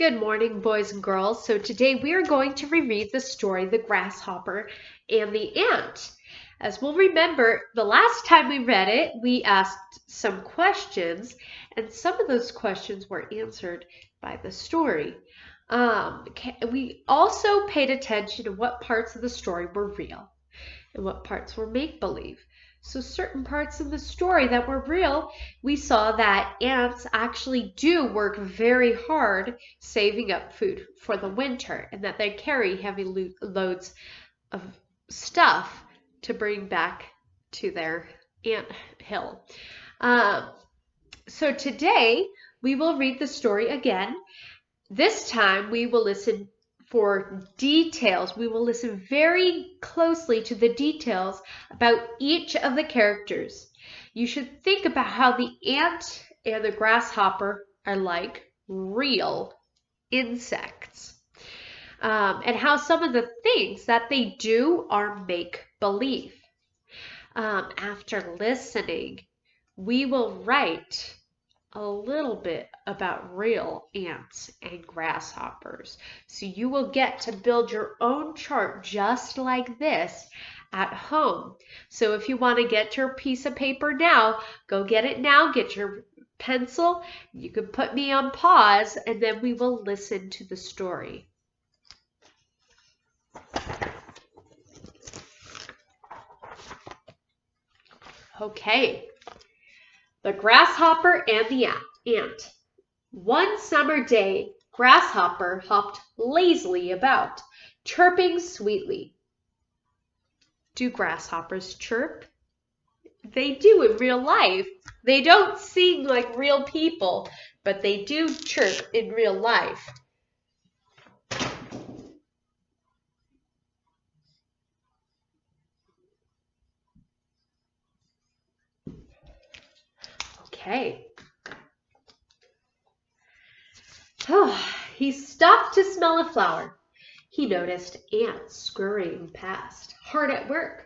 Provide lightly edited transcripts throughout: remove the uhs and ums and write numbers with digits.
Good morning, boys and girls. So today we are going to reread the story, The Grasshopper and the Ant. As we'll remember, the last time we read it, we asked some questions, and some of those questions were answered by the story. We also paid attention to what parts of the story were real and what parts were make-believe. So certain parts of the story that were real, we saw that ants actually do work very hard saving up food for the winter, and that they carry heavy loads of stuff to bring back to their ant hill. So today we will read the story again. This time we will listen for details. We will listen very closely to the details about each of the characters. You should think about how the ant and the grasshopper are like real insects, and how some of the things that they do are make-believe. After listening, we will write a little bit about real ants and grasshoppers. So you will get to build your own chart just like this at home. So if you want to get your piece of paper now, go get it now, get your pencil. You can put me on pause and then we will listen to the story. Okay. The Grasshopper and the Ant. One summer day, Grasshopper hopped lazily about, chirping sweetly. Do grasshoppers chirp? They do in real life. They don't sing like real people, but they do chirp in real life. Okay. He stopped to smell a flower. He noticed ants scurrying past, hard at work.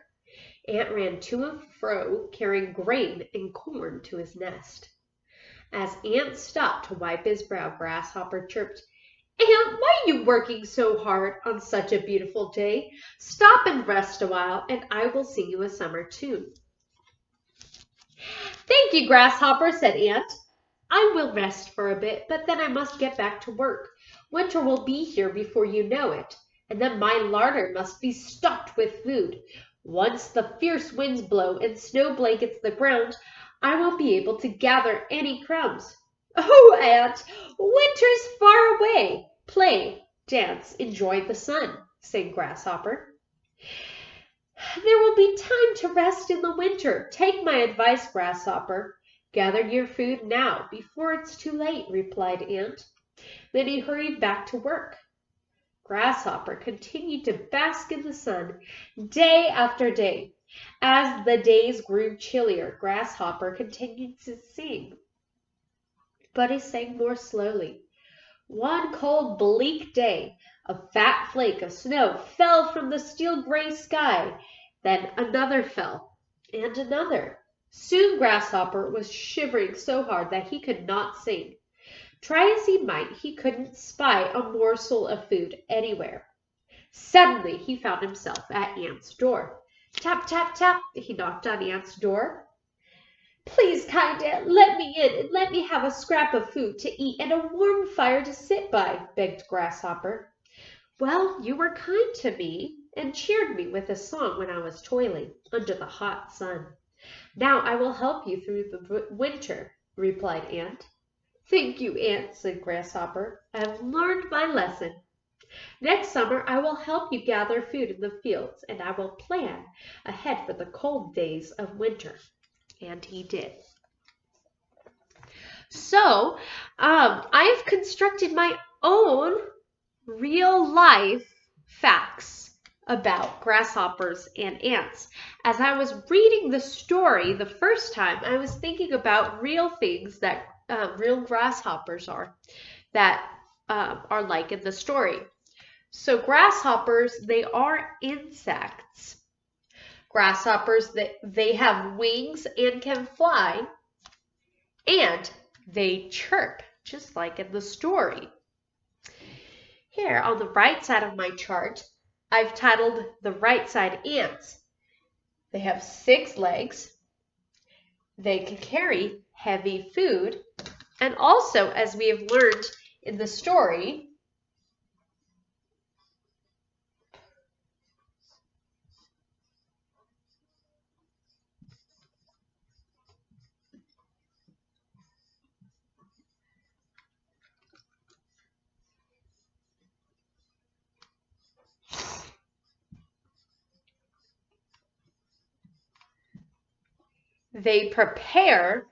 Ant ran to and fro, carrying grain and corn to his nest. As Ant stopped to wipe his brow, Grasshopper chirped, "Ant, why are you working so hard on such a beautiful day? Stop and rest a while, and I will sing you a summer tune." "Thank you, Grasshopper," said Ant. "I will rest for a bit, but then I must get back to work. Winter will be here before you know it, and then my larder must be stocked with food. Once the fierce winds blow and snow blankets the ground, I won't be able to gather any crumbs." "Oh, Ant, winter's far away. Play, dance, enjoy the sun," sang Grasshopper. "There will be time to rest in the winter. Take my advice, Grasshopper. Gather your food now, before it's too late," replied Ant. Then he hurried back to work. Grasshopper continued to bask in the sun day after day. As the days grew chillier, Grasshopper continued to sing, but he sang more slowly. One cold, bleak day, a fat flake of snow fell from the steel-gray sky. Then another fell, and another. Soon Grasshopper was shivering so hard that he could not sing. Try as he might, he couldn't spy a morsel of food anywhere. Suddenly he found himself at Ant's door. Tap, tap, tap, he knocked on Ant's door. "Please, kind Ant, let me in and let me have a scrap of food to eat and a warm fire to sit by," begged Grasshopper. "Well, you were kind to me and cheered me with a song when I was toiling under the hot sun. Now I will help you through the winter," replied Ant. "Thank you, Ant," said Grasshopper. "I have learned my lesson. Next summer I will help you gather food in the fields, and I will plan ahead for the cold days of winter." And he did. So, I've constructed my own real-life facts about grasshoppers and ants. As I was reading the story the first time, I was thinking about real things that real grasshoppers are like in the story. So grasshoppers, they are insects. Grasshoppers, they have wings and can fly, and they chirp, just like in the story. Here on the right side of my chart, I've titled the right side ants. They have 6 legs. They can carry heavy food. And also, as we have learned in the story, they prepare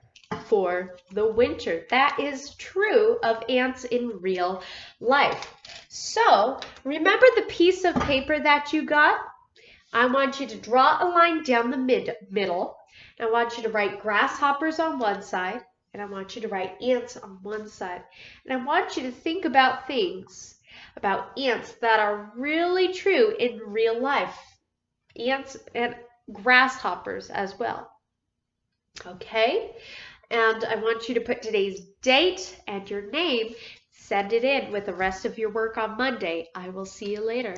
for the winter. That is true of ants in real life. So, remember the piece of paper that you got? I want you to draw a line down the middle. I want you to write grasshoppers on one side, and I want you to write ants on one side. And I want you to think about things about ants that are really true in real life. Ants and grasshoppers as well. Okay? And I want you to put today's date and your name. Send it in with the rest of your work on Monday. I will see you later.